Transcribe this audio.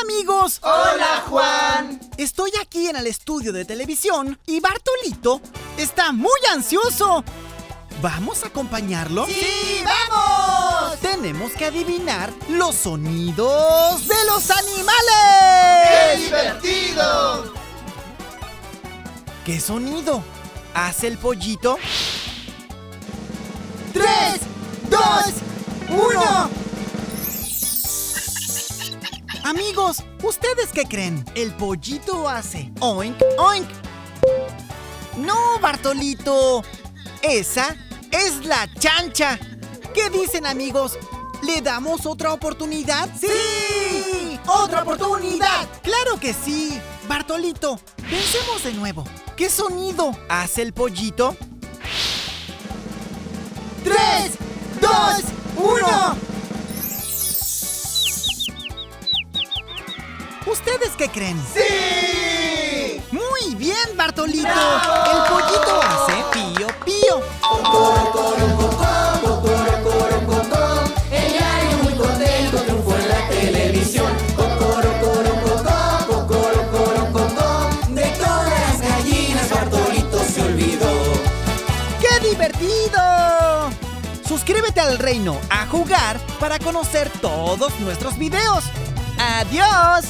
amigos! ¡Hola, Juan! Estoy aquí en el estudio de televisión y Bartolito está muy ansioso. ¿Vamos a acompañarlo? ¡Sí, vamos! Tenemos que adivinar los sonidos de los animales. ¡Qué divertido! ¿Qué sonido hace el pollito? 3, 2, 1. Amigos, ¿ustedes qué creen? ¿El pollito hace oink, oink? ¡No, Bartolito! ¡Esa es la chancha! ¿Qué dicen, amigos? ¿Le damos otra oportunidad? ¡Sí! ¡Otra oportunidad! ¡Claro que sí! Bartolito, pensemos de nuevo. ¿Qué sonido hace el pollito? 3, 2, 1. ¿Ustedes qué creen? ¡Sí! ¡Muy bien, Bartolito! ¡Bravo! El pollito hace pío, pío. El gallo muy contento triunfó en la televisión. De todas las gallinas Bartolito se olvidó. ¡Qué divertido! Suscríbete al Reino a Jugar para conocer todos nuestros videos. ¡Adiós!